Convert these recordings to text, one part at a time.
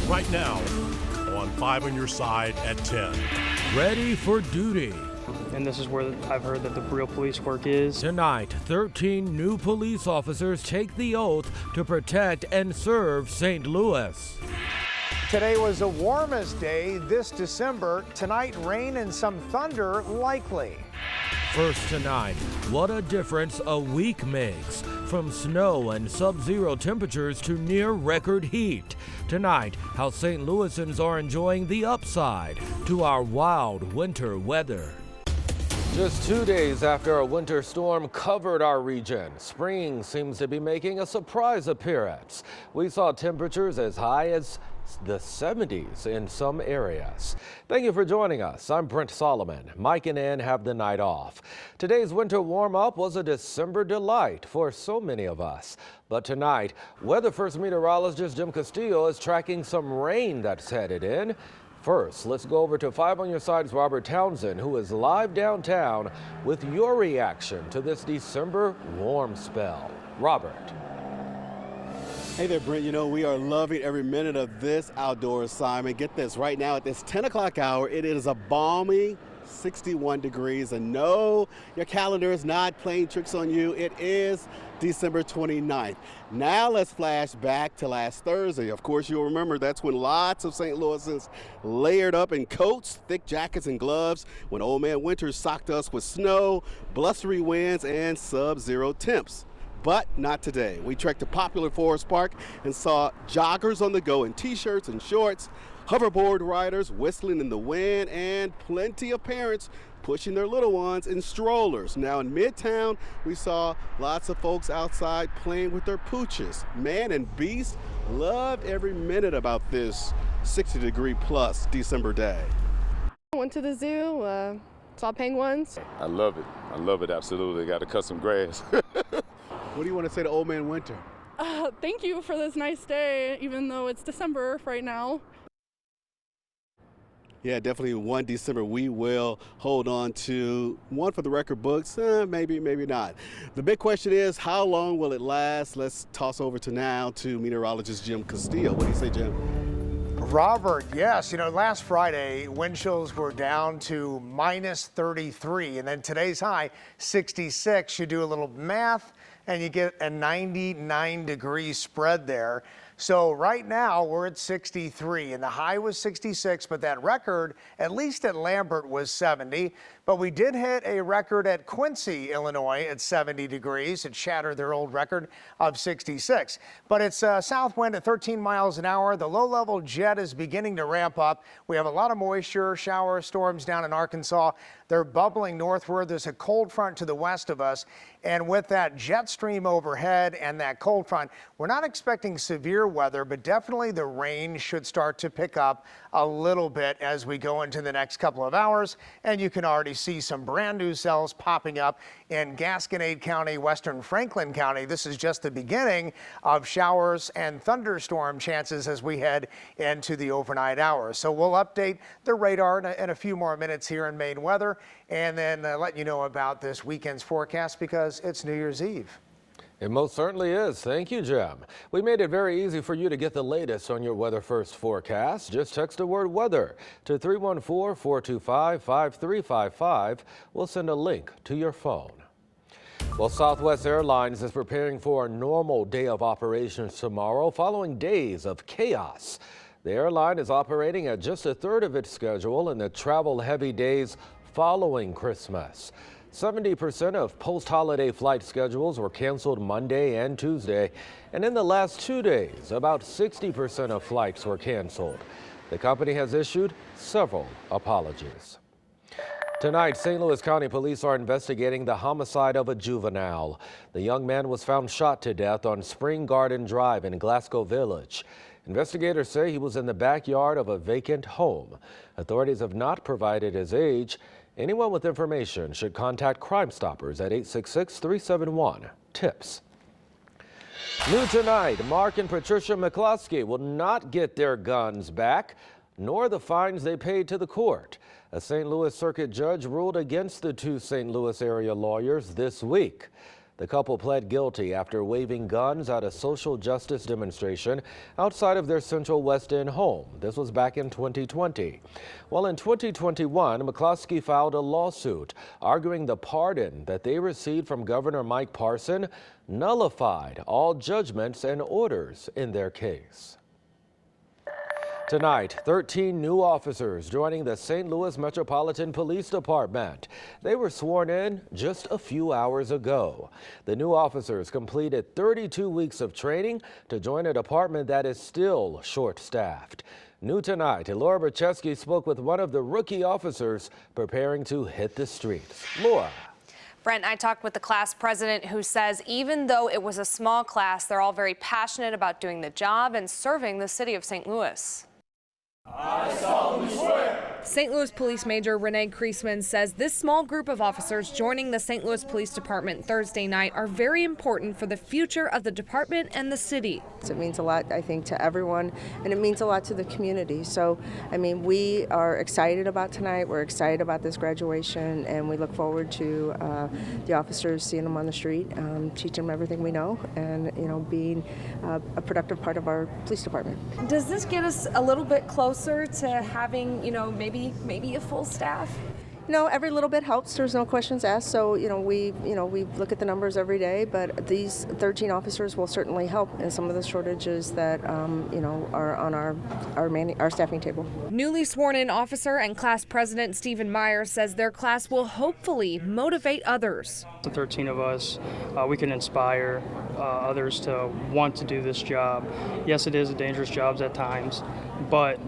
right now on 5 on Your Side at 10. Ready for duty. And this is where I've heard that the real police work is. Tonight, 13 new police officers take the oath to protect and serve St. Louis. Today was the warmest day this December. Tonight, rain and some thunder likely. First tonight, what a difference a week makes. From snow and sub-zero temperatures to near record heat. Tonight, how St. Louisans are enjoying the upside to our wild winter weather. Just 2 days after a winter storm covered our region, spring seems to be making a surprise appearance. We saw temperatures as high as the 70s in some areas. Thank you for joining us. I'm Brent Solomon. Mike and Ann have the night off. Today's winter warm-up was a December delight for so many of us. But tonight, Weather First meteorologist Jim Castillo is tracking some rain that's headed in. First, let's go over to 5 on Your Side's Robert Townsend, who is live downtown with your reaction to this December warm spell. Robert. Hey there, Brent. You know, we are loving every minute of this outdoor assignment. Get this, right now at this 10 o'clock hour, it is a balmy 61 degrees. And no, your calendar is not playing tricks on you. It is December 29th. Now let's flash back to last Thursday. Of course, you'll remember that's when lots of St. Louisans layered up in coats, thick jackets, and gloves when Old Man Winter socked us with snow, blustery winds, and sub-zero temps. But not today. We trekked to popular Forest Park and saw joggers on the go in t-shirts and shorts, hoverboard riders whistling in the wind, and plenty of parents pushing their little ones in strollers. Now in Midtown, we saw lots of folks outside playing with their pooches. Man and beast loved every minute about this 60-degree plus December day. I went to the zoo, saw penguins. I love it. I love it, absolutely. Got to cut some grass. What do you want to say to Old Man Winter? Thank you for this nice day, even though it's December right now. Yeah, definitely 1 December we will hold on to. One for the record books, maybe, maybe not. The big question is, how long will it last? Let's toss over to meteorologist Jim Castillo. What do you say, Jim? Robert, yes. You know, last Friday, wind chills were down to minus 33, and then today's high, 66. You do a little math, and you get a 99-degree spread there. So right now we're at 63 and the high was 66, but that record, at least at Lambert, was 70. But we did hit a record at Quincy, Illinois at 70 degrees. It shattered their old record of 66. But it's south wind at 13 miles an hour. The low-level jet is beginning to ramp up. We have a lot of moisture, shower storms down in Arkansas. They're bubbling northward. There's a cold front to the west of us. And with that jet stream overhead and that cold front, we're not expecting severe weather, but definitely the rain should start to pick up a little bit as we go into the next couple of hours. And you can already see some brand new cells popping up in Gasconade County, western Franklin County. This is just the beginning of showers and thunderstorm chances as we head into the overnight hours. So we'll update the radar in a few more minutes here in Maine weather, and then let you know about this weekend's forecast because it's New Year's Eve. It most certainly is. Thank you, Jim. We made it very easy for you to get the latest on your Weather First forecast. Just text the word weather to 314-425-5355. We'll send a link to your phone. Well, Southwest Airlines is preparing for a normal day of operations tomorrow following days of chaos. The airline is operating at just a third of its schedule in the travel-heavy days following Christmas. 70% of post-holiday flight schedules were canceled Monday and Tuesday, and in the last 2 days, about 60% of flights were canceled. The company has issued several apologies. Tonight, St. Louis County Police are investigating the homicide of a juvenile. The young man was found shot to death on Spring Garden Drive in Glasgow Village. Investigators say he was in the backyard of a vacant home. Authorities have not provided his age. Anyone with information should contact Crime Stoppers at 866-371-TIPS. New tonight, Mark and Patricia McCluskey will not get their guns back, nor the fines they paid to the court. A St. Louis Circuit judge ruled against the two St. Louis area lawyers this week. The couple pled guilty after waving guns at a social justice demonstration outside of their Central West End home. This was back in 2020. Well, in 2021, McCloskey filed a lawsuit arguing the pardon that they received from Governor Mike Parson nullified all judgments and orders in their case. Tonight, 13 new officers joining the St. Louis Metropolitan Police Department. They were sworn in just a few hours ago. The new officers completed 32 weeks of training to join a department that is still short-staffed. New tonight, Laura Bercheski spoke with one of the rookie officers preparing to hit the streets. Laura. Brent, I talked with the class president who says even though it was a small class, they're all very passionate about doing the job and serving the city of St. Louis. I solemnly swear. St. Louis Police Major Renee Kreisman says this small group of officers joining the St. Louis Police Department Thursday night are very important for the future of the department and the city. It means a lot, I think, to everyone, and it means a lot to the community. So, I mean, we are excited about tonight. We're excited about this graduation, and we look forward to the officers seeing them on the street, teaching them everything we know, and, you know, being a productive part of our police department. Does this get us a little bit closer to having, you know, maybe a full staff? You know, every little bit helps. There's no questions asked. So, we look at the numbers every day, but these 13 officers will certainly help in some of the shortages that, are on our staffing table. Newly sworn in officer and class president Stephen Meyer says their class will hopefully motivate others. The 13 of us, we can inspire others to want to do this job. Yes, it is a dangerous job at times, but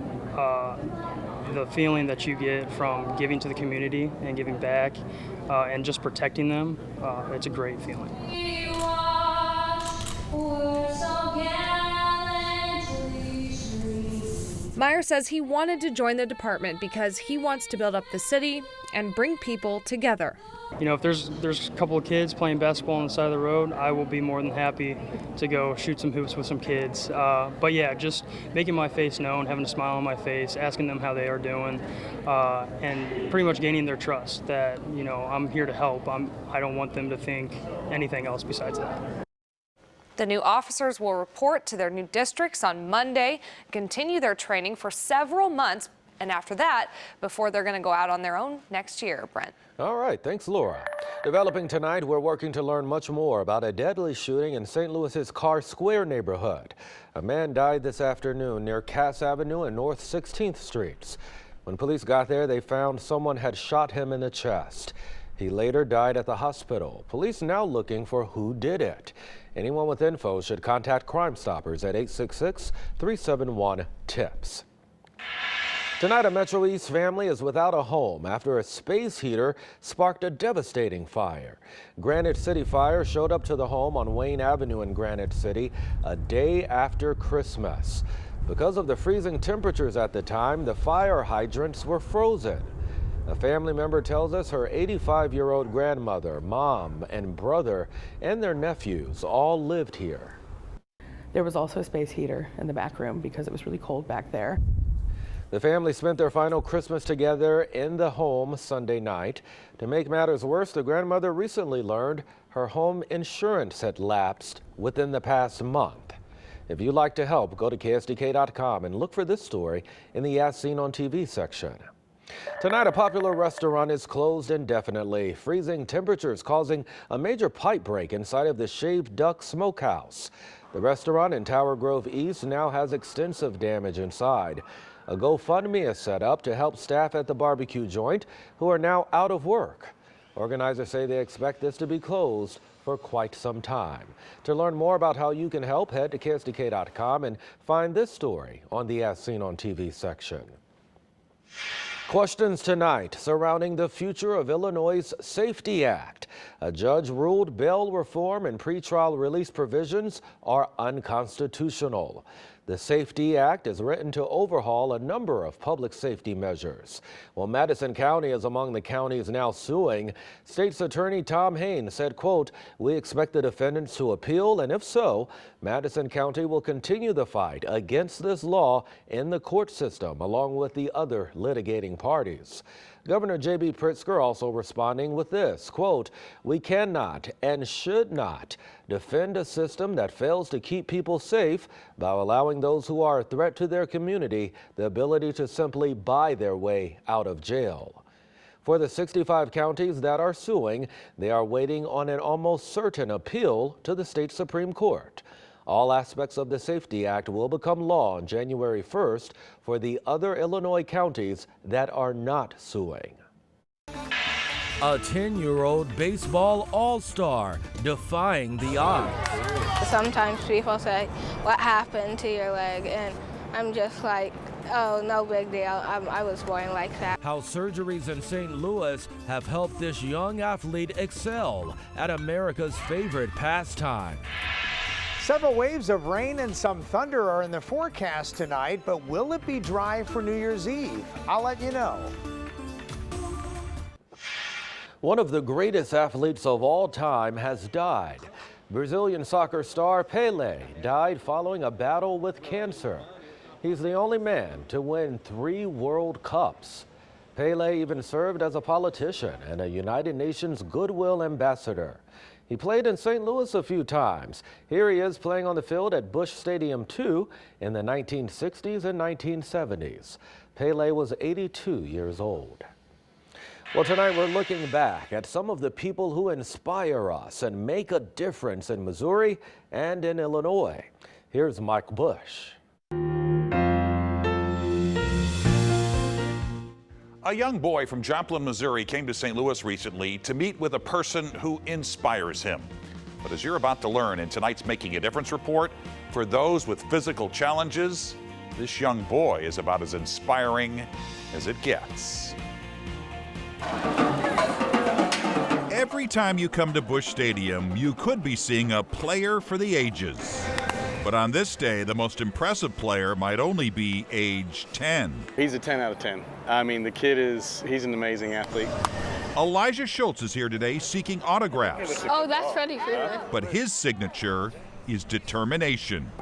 the feeling that you get from giving to the community and giving back and just protecting them, it's a great feeling. Meyer says he wanted to join the department because he wants to build up the city and bring people together. You know, if there's a couple of kids playing basketball on the side of the road, I will be more than happy to go shoot some hoops with some kids. But yeah, just making my face known, having a smile on my face, asking them how they are doing, and pretty much gaining their trust that, you know, I'm here to help. I don't want them to think anything else besides that. The new officers will report to their new districts on Monday, continue their training for several months, and after that, before they're going to go out on their own next year. Brent. All right, thanks, Laura. Developing tonight, we're working to learn much more about a deadly shooting in St. Louis's Carr Square neighborhood. A man died this afternoon near Cass Avenue and North 16th Streets. When police got there, they found someone had shot him in the chest. He later died at the hospital. Police now looking for who did it. Anyone with info should contact Crime Stoppers at 866-371-TIPS. Tonight, a Metro East family is without a home after a space heater sparked a devastating fire. Granite City Fire showed up to the home on Wayne Avenue in Granite City a day after Christmas. Because of the freezing temperatures at the time, the fire hydrants were frozen. A family member tells us her 85-year-old grandmother, mom, and brother and their nephews all lived here. There was also a space heater in the back room because it was really cold back there. The family spent their final Christmas together in the home Sunday night. To make matters worse, the grandmother recently learned her home insurance had lapsed within the past month. If you'd like to help, go to KSDK.com and look for this story in the As Seen on TV section. Tonight, a popular restaurant is closed indefinitely. Freezing temperatures causing a major pipe break inside of the Shaved Duck Smokehouse. The restaurant in Tower Grove East now has extensive damage inside. A GoFundMe is set up to help staff at the barbecue joint who are now out of work. Organizers say they expect this to be closed for quite some time. To learn more about how you can help, head to KSDK.com and find this story on the As Seen on TV section. Questions tonight surrounding the future of Illinois' Safety Act. A judge ruled bail reform and pretrial release provisions are unconstitutional. The Safety Act is written to overhaul a number of public safety measures. Well, Madison County is among the counties now suing. State's Attorney Tom Hain said, quote, "We expect the defendants to appeal, and if so, Madison County will continue the fight against this law in the court system, along with the other litigating parties." Governor J.B. Pritzker also responding with this, quote, "We cannot and should not defend a system that fails to keep people safe by allowing those who are a threat to their community the ability to simply buy their way out of jail." For the 65 counties that are suing, they are waiting on an almost certain appeal to the state Supreme Court. All aspects of the Safety Act will become law on January 1st for the other Illinois counties that are not suing. A 10-year-old baseball all-star defying the odds. Sometimes people say, "What happened to your leg?" And I'm just like, "Oh, no big deal. I was born like that." How surgeries in St. Louis have helped this young athlete excel at America's favorite pastime. Several waves of rain and some thunder are in the forecast tonight, but will it be dry for New Year's Eve? I'll let you know. One of the greatest athletes of all time has died. Brazilian soccer star Pele died following a battle with cancer. He's the only man to win 3 World Cups. Pele even served as a politician and a United Nations Goodwill Ambassador. He played in St. Louis a few times. Here he is playing on the field at Busch Stadium 2 in the 1960s and 1970s. Pele was 82 years old. Well, tonight we're looking back at some of the people who inspire us and make a difference in Missouri and in Illinois. Here's Mike Bush. A young boy from Joplin, Missouri came to St. Louis recently to meet with a person who inspires him. But as you're about to learn in tonight's Making a Difference report, for those with physical challenges, this young boy is about as inspiring as it gets. Every time you come to Busch Stadium, you could be seeing a player for the ages. But on this day, the most impressive player might only be age 10. He's a 10 out of 10. I mean, the kid he's an amazing athlete. Elijah Schultz is here today seeking autographs. Oh, that's Freddie Freeman. But his signature is determination.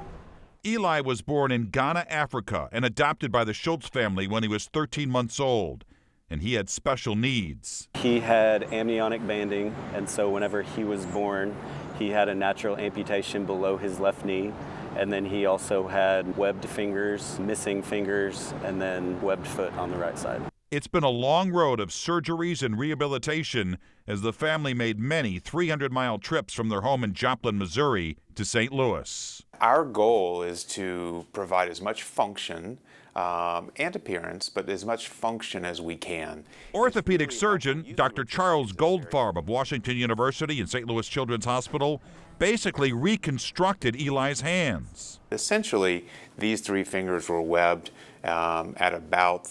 Eli was born in Ghana, Africa, and adopted by the Schultz family when he was 13 months old. And he had special needs. He had amniotic banding, and so whenever he was born, he had a natural amputation below his left knee, and then he also had webbed fingers, missing fingers, and then webbed foot on the right side. It's been a long road of surgeries and rehabilitation as the family made many 300-mile trips from their home in Joplin, Missouri to St. Louis. Our goal is to provide as much function and appearance, but as much function as we can. Orthopedic surgeon Dr. Charles Goldfarb of Washington University and St. Louis Children's Hospital basically reconstructed Eli's hands. Essentially, these 3 fingers were webbed at about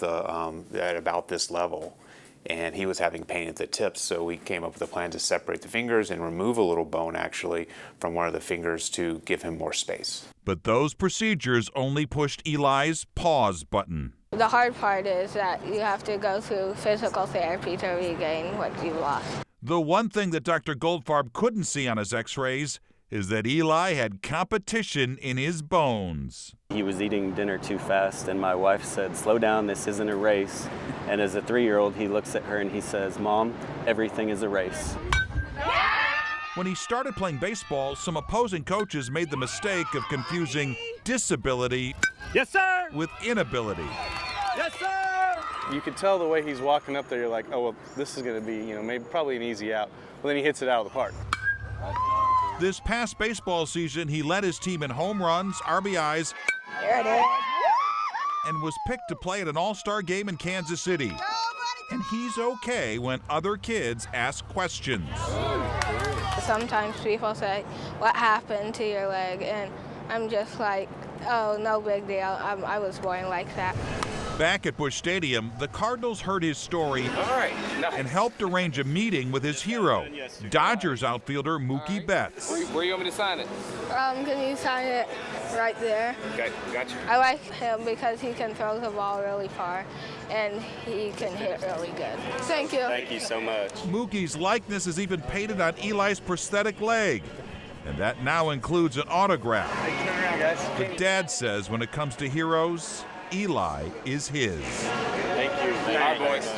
this level, and he was having pain at the tips, so we came up with a plan to separate the fingers and remove a little bone actually from one of the fingers to give him more space. But those procedures only pushed Eli's pause button. The hard part is that you have to go through physical therapy to regain what you lost. The one thing that Dr. Goldfarb couldn't see on his x-rays is that Eli had competition in his bones. He was eating dinner too fast, and my wife said, "Slow down, this isn't a race." And as a 3-year-old, he looks at her and he says, "Mom, everything is a race." When he started playing baseball, some opposing coaches made the mistake of confusing disability Yes, sir! with inability. Yes, sir! You could tell the way he's walking up there, you're like, oh, well, this is going to be, maybe probably an easy out. Well, then he hits it out of the park. This past baseball season, he led his team in home runs, RBIs, There it is. and was picked to play at an all-star game in Kansas City. And he's okay when other kids ask questions. Sometimes people say, "What happened to your leg?" And I'm just like, "Oh, no big deal. I was born like that." Back at Busch Stadium, the Cardinals heard his story and helped arrange a meeting with his hero, Dodgers outfielder Mookie Betts. Where you want me to sign it? Can you sign it right there? Okay, got you. I like him because he can throw the ball really far and he can hit really good. Thank you. Thank you so much. Mookie's likeness is even painted on Eli's prosthetic leg, and that now includes an autograph. Hey, turn around, guys. But Dad says when it comes to heroes, Eli is his. Thank you.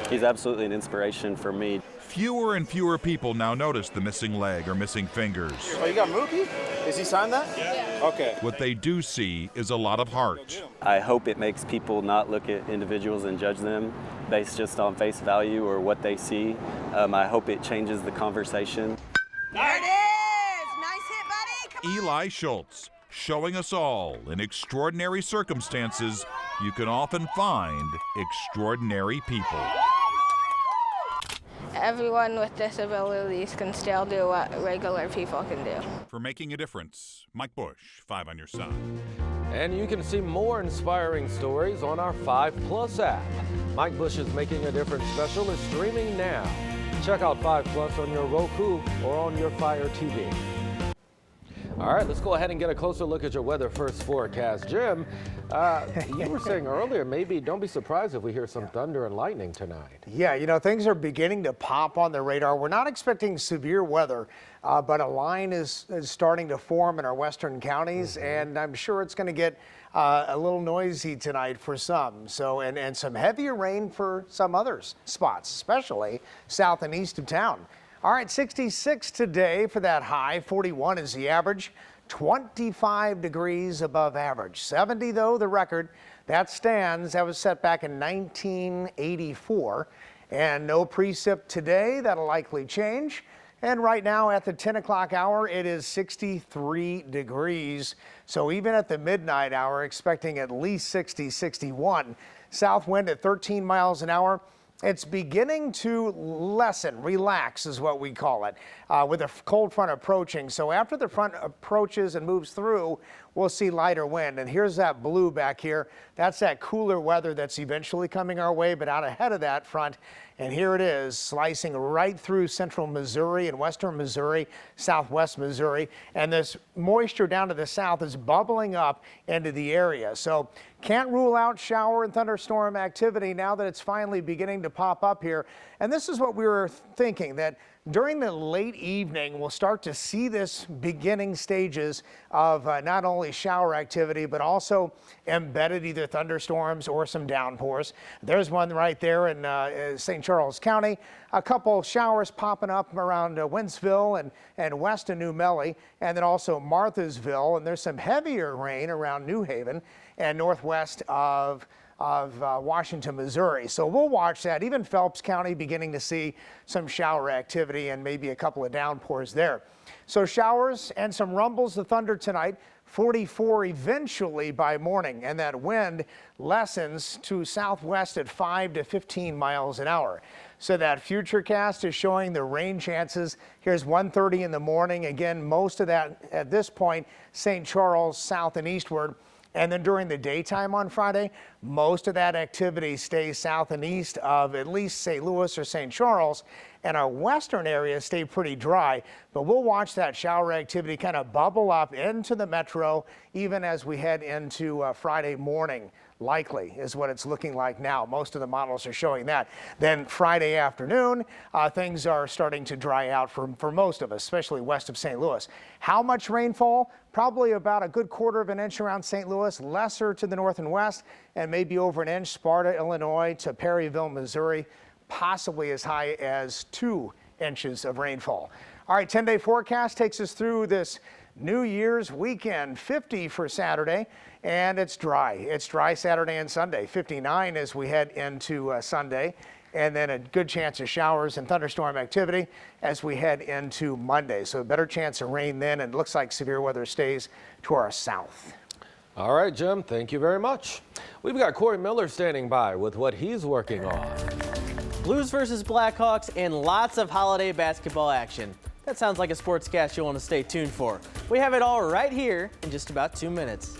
He's absolutely an inspiration for me. Fewer and fewer people now notice the missing leg or missing fingers. Oh, you got Mookie? Is he signed that? Yeah. Okay. What they do see is a lot of heart. I hope it makes people not look at individuals and judge them based just on face value or what they see. I hope it changes the conversation. There it is! Nice hit, buddy! Eli Schultz, showing us all in extraordinary circumstances you can often find extraordinary people. Everyone with disabilities can still do what regular people can do. For Making a Difference, Mike Bush, 5 on your side. And you can see more inspiring stories on our 5+ app. Mike Bush's Making a Difference special is streaming now. Check out 5+ on your Roku or on your Fire TV. All right, let's go ahead and get a closer look at your weather first forecast. Jim, you were saying earlier, maybe don't be surprised if we hear some thunder and lightning tonight. Yeah, you know, things are beginning to pop on the radar. We're not expecting severe weather, but a line is starting to form in our western counties, and I'm sure it's going to get a little noisy tonight for some. So, and some heavier rain for some other spots, especially south and east of town. All right, 66 today for that high, 41 is the average, 25 degrees above average. 70 though, the record, that stands. That was set back in 1984. And no precip today, that'll likely change. And right now at the 10 o'clock hour, it is 63 degrees. So even at the midnight hour, expecting at least 60, 61. South wind at 13 miles an hour. It's beginning to lessen, relax is what we call it, with a cold front approaching. So after the front approaches and moves through, we'll see lighter wind. And here's that blue back here. That's that cooler weather that's eventually coming our way, but out ahead of that front. And here it is, slicing right through central Missouri and western Missouri, southwest Missouri. And this moisture down to the south is bubbling up into the area. So can't rule out shower and thunderstorm activity now that it's finally beginning to pop up here. And this is what we were thinking, that during the late evening, we'll start to see this beginning stages of not only shower activity, but also embedded either thunderstorms or some downpours. There's one right there in St. Charles County. A couple showers popping up around Wentzville and west of New Melle, and then also Marthasville. And there's some heavier rain around New Haven and northwest of Washington, Missouri. So we'll watch that. Even Phelps County beginning to see some shower activity and maybe a couple of downpours there. So showers and some rumbles of thunder tonight. 44 eventually by morning, and that wind lessens to southwest at 5 to 15 miles an hour. So that futurecast is showing the rain chances. Here's 1:30 in the morning. Again, most of that at this point, St. Charles south and eastward. And then during the daytime on Friday, most of that activity stays south and east of at least St. Louis or St. Charles, and our western areas stay pretty dry. But we'll watch that shower activity kind of bubble up into the metro even as we head into Friday morning. Likely is what it's looking like now. Most of the models are showing that. Then Friday afternoon, things are starting to dry out for most of us, especially west of St. Louis. How much rainfall? Probably about a good 1/4 inch around St. Louis, lesser to the north and west, and maybe over an inch Sparta, Illinois to Perryville, Missouri, possibly as high as 2 inches of rainfall. All right, 10-day forecast takes us through this New Year's weekend. 50 for Saturday, and it's dry. It's dry Saturday and Sunday. 59 as we head into Sunday, and then a good chance of showers and thunderstorm activity as we head into Monday. So a better chance of rain then, and it looks like severe weather stays to our south. All right, Jim, thank you very much. We've got Corey Miller standing by with what he's working on. Blues versus Blackhawks and lots of holiday basketball action. That sounds like a sportscast you'll want to stay tuned for. We have it all right here in just about 2 minutes.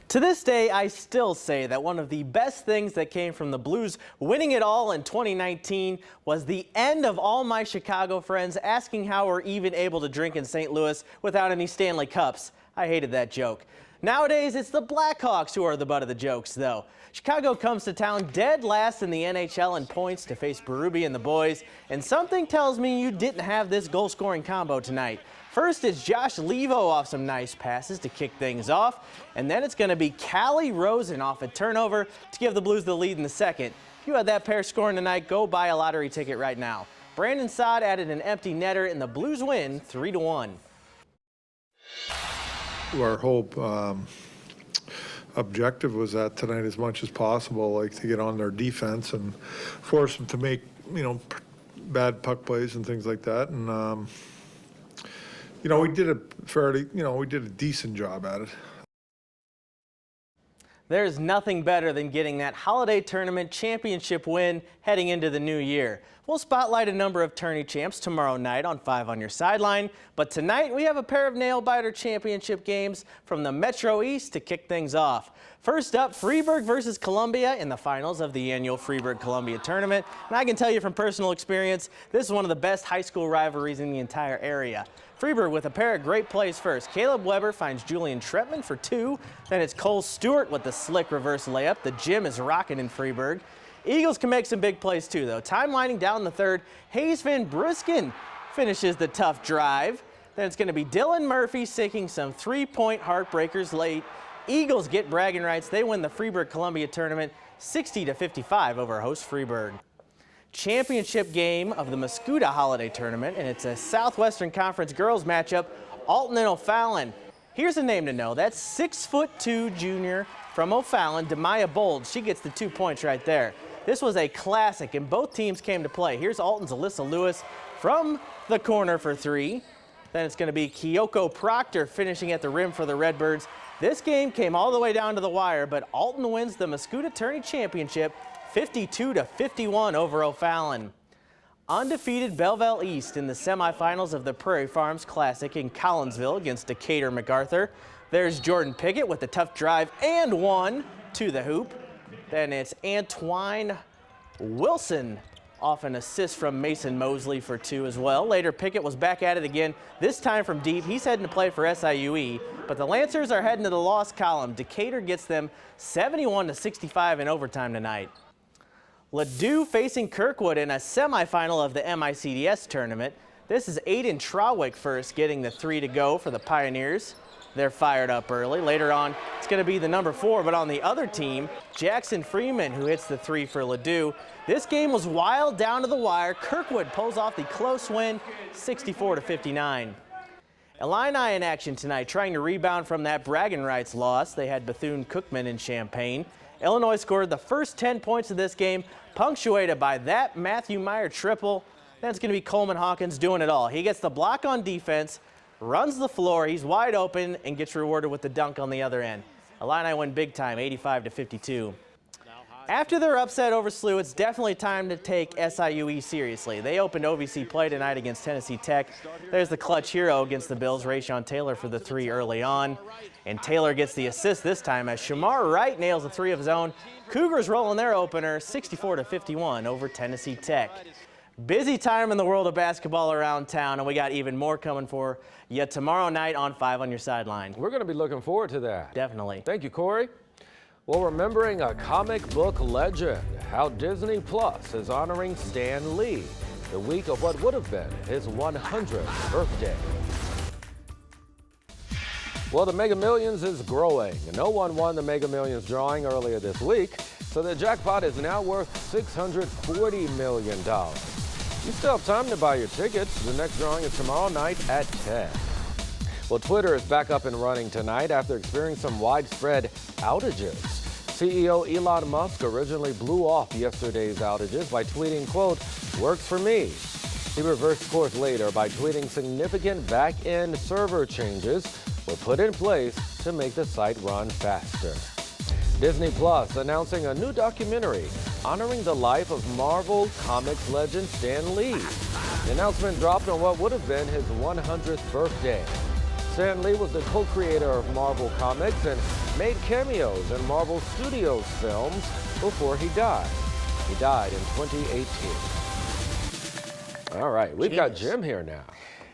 To this day, I still say that one of the best things that came from the Blues winning it all in 2019 was the end of all my Chicago friends asking how we're even able to drink in St. Louis without any Stanley Cups. I hated that joke. Nowadays, it's the Blackhawks who are the butt of the jokes, though. Chicago comes to town dead last in the NHL in points to face Berube and the boys, and something tells me you didn't have this goal-scoring combo tonight. First, it's Josh Levo off some nice passes to kick things off. And then it's going to be Callie Rosen off a turnover to give the Blues the lead in the second. If you had that pair scoring tonight, go buy a lottery ticket right now. Brandon Saad added an empty netter, and the Blues win 3-1. Our whole objective was that tonight as much as possible, like to get on their defense and force them to make, bad puck plays and things like that. And, we did a decent job at it. There's nothing better than getting that holiday tournament championship win heading into the new year. We'll spotlight a number of tourney champs tomorrow night on 5 on Your Sideline, but tonight we have a pair of nail-biter championship games from the Metro East to kick things off. First up, Freeburg versus Columbia in the finals of the annual Freeburg-Columbia tournament. And I can tell you from personal experience, this is one of the best high school rivalries in the entire area. Freeburg with a pair of great plays first. Caleb Weber finds Julian Tretman for 2. Then it's Cole Stewart with the slick reverse layup. The gym is rocking in Freeburg. Eagles can make some big plays too, though. Time winding down the third, Hayes Van Brusken finishes the tough drive. Then it's going to be Dylan Murphy sinking some 3-point heartbreakers late. Eagles get bragging rights. They win the Freeburg-Columbia tournament 60-55 over host Freeburg. Championship game of the Mascoutah Holiday Tournament, and it's a Southwestern Conference girls matchup, Alton and O'Fallon. Here's a name to know. That's 6'2" junior from O'Fallon, Demaya Bold. She gets the 2 points right there. This was a classic, and both teams came to play. Here's Alton's Alyssa Lewis from the corner for 3. Then it's going to be Kyoko Proctor finishing at the rim for the Redbirds. This game came all the way down to the wire, but Alton wins the Mascoutah Tourney Championship 52-51 over O'Fallon. Undefeated Belleville East in the semifinals of the Prairie Farms Classic in Collinsville against Decatur MacArthur. There's Jordan Pickett with the tough drive and 1 to the hoop. Then it's Antwine Wilson off an assist from Mason Mosley for 2 as well. Later, Pickett was back at it again, this time from deep. He's heading to play for SIUE, but the Lancers are heading to the loss column. Decatur gets them 71-65 in overtime tonight. Ladue facing Kirkwood in a semifinal of the MICDS tournament. This is Aiden Trawick first, getting the 3 to go for the Pioneers. They're fired up early. Later on, it's going to be the number 4, but on the other team, Jackson Freeman, who hits the 3 for Ladue. This game was wild down to the wire. Kirkwood pulls off the close win, 64-59. Illini in action tonight, trying to rebound from that bragging rights loss. They had Bethune-Cookman in Champaign. Illinois scored the first 10 points of this game, punctuated by that Matthew Meyer triple. Then it's going to be Coleman Hawkins doing it all. He gets the block on defense, runs the floor, he's wide open, and gets rewarded with the dunk on the other end. Illini win big time, 85-52. After their upset over SLU, it's definitely time to take SIUE seriously. They opened OVC play tonight against Tennessee Tech. There's the clutch hero against the Bills, Rayshawn Taylor, for the 3 early on. And Taylor gets the assist this time as Shamar Wright nails a 3 of his own. Cougars rolling their opener 64-51 over Tennessee Tech. Busy time in the world of basketball around town, and we got even more coming for you tomorrow night on 5 on Your Sideline. We're going to be looking forward to that. Definitely. Thank you, Corey. Well, remembering a comic book legend, how Disney Plus is honoring Stan Lee the week of what would have been his 100th birthday. Well, the Mega Millions is growing. No one won the Mega Millions drawing earlier this week, so the jackpot is now worth $640 million. You still have time to buy your tickets. The next drawing is tomorrow night at 10. Well, Twitter is back up and running tonight after experiencing some widespread outages. CEO Elon Musk originally blew off yesterday's outages by tweeting, quote, "Works for me." He reversed course later by tweeting significant back-end server changes were put in place to make the site run faster. Disney Plus announcing a new documentary honoring the life of Marvel Comics legend Stan Lee. The announcement dropped on what would have been his 100th birthday. Stan Lee was the co-creator of Marvel Comics and made cameos in Marvel Studios films before he died. He died in 2018. All right, we've got Jim here now.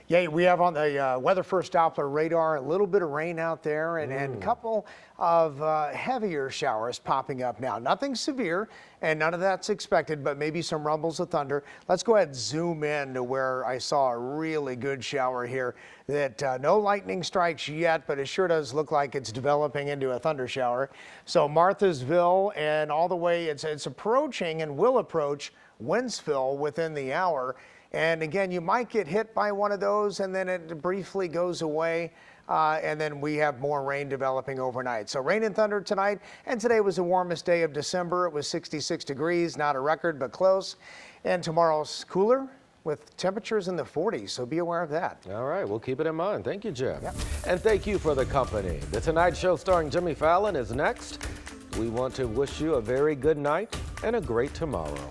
Yeah, we have on the Weather First Doppler radar a little bit of rain out there and a couple of heavier showers popping up now. Nothing severe and none of that's expected, but maybe some rumbles of thunder. Let's go ahead and zoom in to where I saw a really good shower here. That no lightning strikes yet, but it sure does look like it's developing into a thunder shower. So Marthasville and all the way, it's approaching and will approach Wentzville within the hour. And again, you might get hit by one of those and then it briefly goes away. And then we have more rain developing overnight. So rain and thunder tonight. And today was the warmest day of December. It was 66 degrees, not a record, but close. And tomorrow's cooler with temperatures in the 40s. So be aware of that. All right, we'll keep it in mind. Thank you, Jim. Yep. And thank you for the company. The Tonight Show starring Jimmy Fallon is next. We want to wish you a very good night and a great tomorrow.